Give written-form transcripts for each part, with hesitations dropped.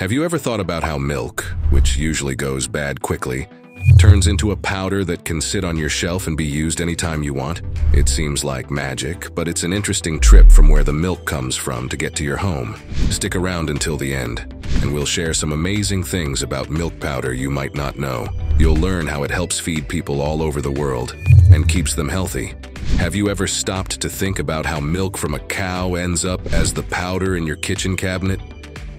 Have you ever thought about how milk, which usually goes bad quickly, turns into a powder that can sit on your shelf and be used anytime you want? It seems like magic, but it's an interesting trip from where the milk comes from to get to your home. Stick around until the end, and we'll share some amazing things about milk powder you might not know. You'll learn how it helps feed people all over the world and keeps them healthy. Have you ever stopped to think about how milk from a cow ends up as the powder in your kitchen cabinet?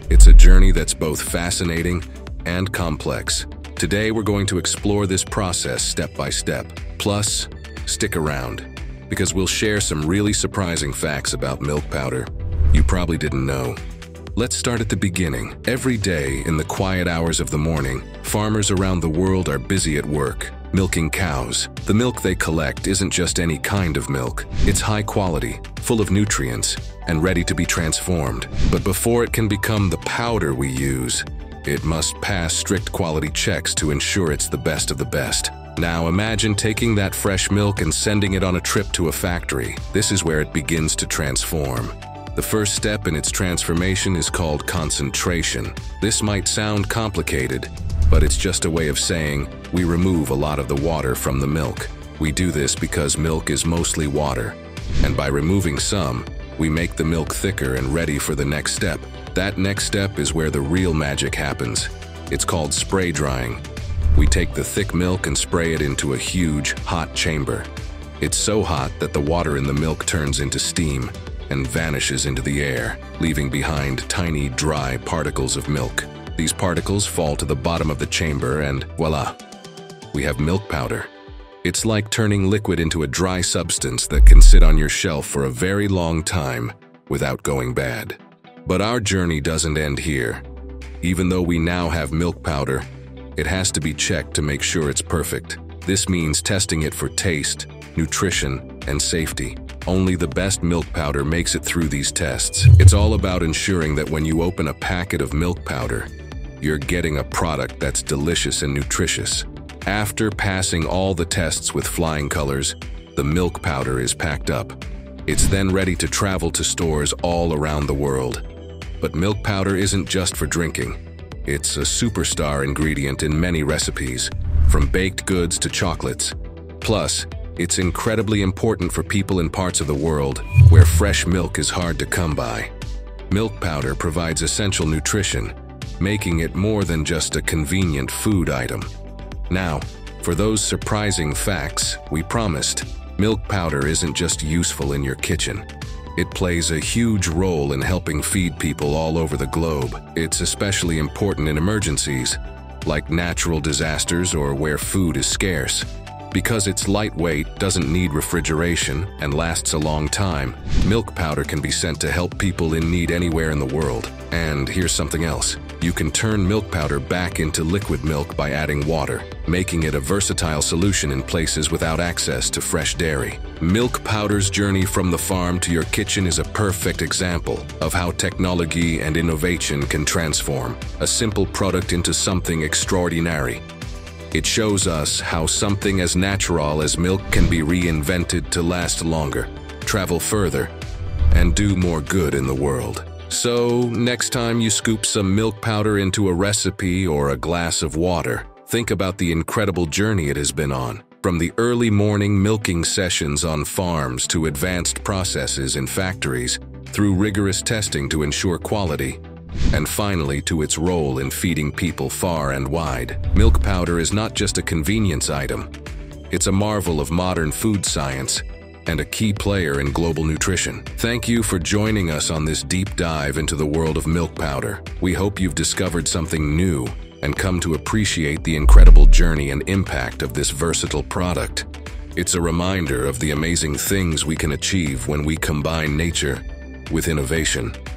It's a journey that's both fascinating and complex. Today, we're going to explore this process step by step. Plus, stick around, because we'll share some really surprising facts about milk powder you probably didn't know. Let's start at the beginning. Every day, in the quiet hours of the morning, farmers around the world are busy at work, milking cows. The milk they collect isn't just any kind of milk. It's high quality, full of nutrients, and ready to be transformed. But before it can become the powder we use, it must pass strict quality checks to ensure it's the best of the best. Now imagine taking that fresh milk and sending it on a trip to a factory. This is where it begins to transform. The first step in its transformation is called concentration. This might sound complicated, but it's just a way of saying we remove a lot of the water from the milk. We do this because milk is mostly water, and by removing some, we make the milk thicker and ready for the next step. That next step is where the real magic happens. It's called spray drying. We take the thick milk and spray it into a huge, hot chamber. It's so hot that the water in the milk turns into steam and vanishes into the air, leaving behind tiny, dry particles of milk. These particles fall to the bottom of the chamber and voila, we have milk powder. It's like turning liquid into a dry substance that can sit on your shelf for a very long time without going bad. But our journey doesn't end here. Even though we now have milk powder, it has to be checked to make sure it's perfect. This means testing it for taste, nutrition, and safety. Only the best milk powder makes it through these tests. It's all about ensuring that when you open a packet of milk powder, you're getting a product that's delicious and nutritious. After passing all the tests with flying colors, the milk powder is packed up. It's then ready to travel to stores all around the world. But milk powder isn't just for drinking. It's a superstar ingredient in many recipes, from baked goods to chocolates. Plus, it's incredibly important for people in parts of the world where fresh milk is hard to come by. Milk powder provides essential nutrition, making it more than just a convenient food item. Now, for those surprising facts we promised, milk powder isn't just useful in your kitchen. It plays a huge role in helping feed people all over the globe. It's especially important in emergencies, like natural disasters or where food is scarce. Because it's lightweight, doesn't need refrigeration, and lasts a long time, milk powder can be sent to help people in need anywhere in the world. And here's something else. You can turn milk powder back into liquid milk by adding water, making it a versatile solution in places without access to fresh dairy. Milk powder's journey from the farm to your kitchen is a perfect example of how technology and innovation can transform a simple product into something extraordinary. It shows us how something as natural as milk can be reinvented to last longer, travel further, and do more good in the world. So, next time you scoop some milk powder into a recipe or a glass of water, think about the incredible journey it has been on. From the early morning milking sessions on farms to advanced processes in factories, through rigorous testing to ensure quality, and finally to its role in feeding people far and wide. Milk powder is not just a convenience item. It's a marvel of modern food science and a key player in global nutrition. Thank you for joining us on this deep dive into the world of milk powder. We hope you've discovered something new and come to appreciate the incredible journey and impact of this versatile product. It's a reminder of the amazing things we can achieve when we combine nature with innovation.